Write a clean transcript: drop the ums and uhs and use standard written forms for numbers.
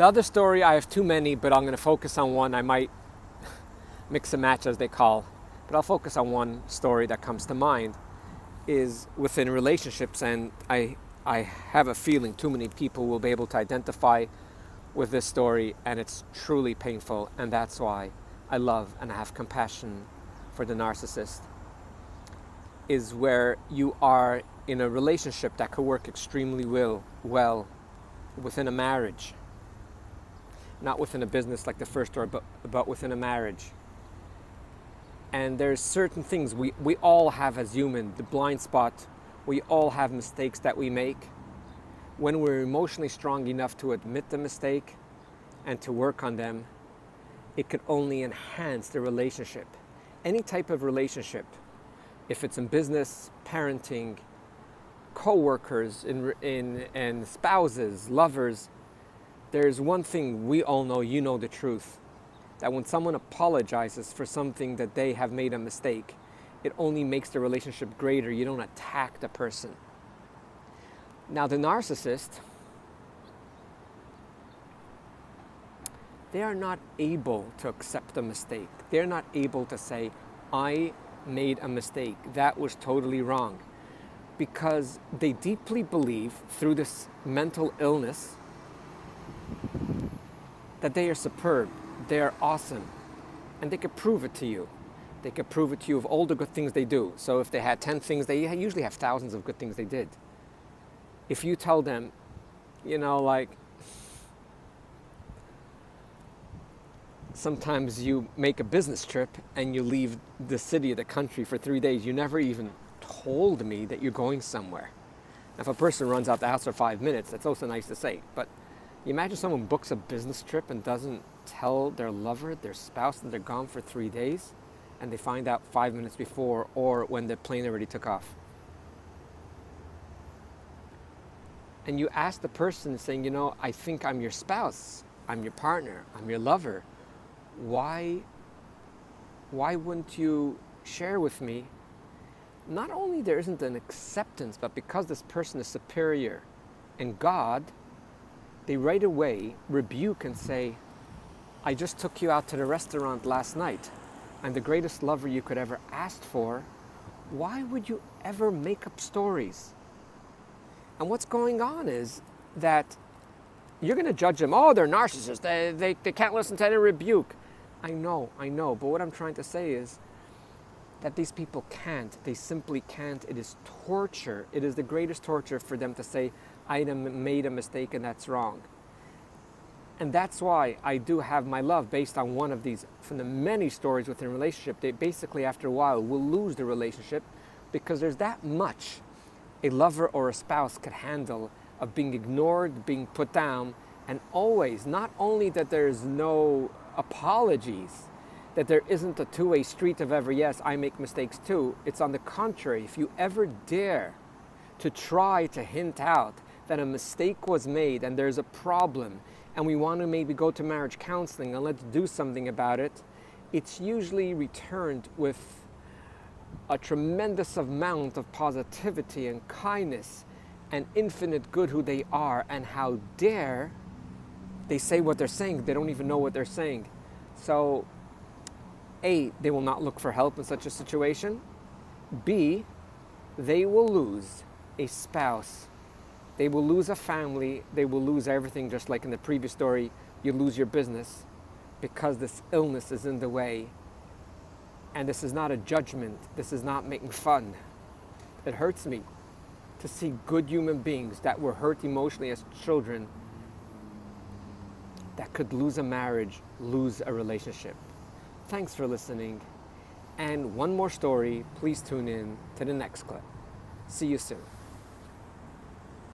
The other story, I have too many, but I'm going to focus on one. I might mix and match, as they call, but I'll focus on one story that comes to mind, is within relationships, and I have a feeling too many people will be able to identify with this story, and it's truly painful, and that's why I love and I have compassion for the narcissist, is where you are in a relationship that could work extremely well within a marriage. Not within a business like the first story, but within a marriage. And there's certain things we all have as human, the blind spot, we all have mistakes that we make. When we're emotionally strong enough to admit the mistake and to work on them, it could only enhance the relationship. Any type of relationship, if it's in business, parenting, co-workers, and spouses, lovers, there's one thing we all know, you know the truth, that when someone apologizes for something that they have made a mistake, it only makes the relationship greater. You don't attack the person. Now the narcissist, they are not able to accept a mistake. They're not able to say, I made a mistake, that was totally wrong. Because they deeply believe through this mental illness that they are superb, they are awesome, and they could prove it to you. They could prove it to you of all the good things they do. So if they had 10 things, they usually have thousands of good things they did. If you tell them, like, sometimes you make a business trip and you leave the city or the country for 3 days, you never even told me that you're going somewhere. If a person runs out the house for 5 minutes, that's also nice to say, but you imagine someone books a business trip and doesn't tell their lover, their spouse, that they're gone for 3 days, and they find out 5 minutes before or when the plane already took off. And you ask the person saying, I think I'm your spouse, I'm your partner, I'm your lover. Why wouldn't you share with me? Not only there isn't an acceptance, but because this person is superior and God, they right away rebuke and say, I just took you out to the restaurant last night. I'm the greatest lover you could ever ask for. Why would you ever make up stories? And what's going on is that you're going to judge them. Oh, they're narcissists. They can't listen to any rebuke. I know. But what I'm trying to say is that these people can't. They simply can't. It is torture. It is the greatest torture for them to say, I made a mistake and that's wrong. And that's why I do have my love based on one of these, from the many stories within a relationship. They basically, after a while, will lose the relationship because there's that much a lover or a spouse could handle of being ignored, being put down, and always, not only that there's no apologies, that there isn't a two-way street of ever, yes, I make mistakes too. It's on the contrary. If you ever dare to try to hint out that a mistake was made and there's a problem and we want to maybe go to marriage counseling and let's do something about it, it's usually returned with a tremendous amount of positivity and kindness and infinite good who they are, and how dare they say what they're saying. They don't even know what they're saying. So A, they will not look for help in such a situation. B, they will lose a spouse. They will lose a family. They will lose everything, just like in the previous story, you lose your business because this illness is in the way. And this is not a judgment. This is not making fun. It hurts me to see good human beings that were hurt emotionally as children that could lose a marriage, lose a relationship. Thanks for listening. And one more story, please tune in to the next clip. See you soon.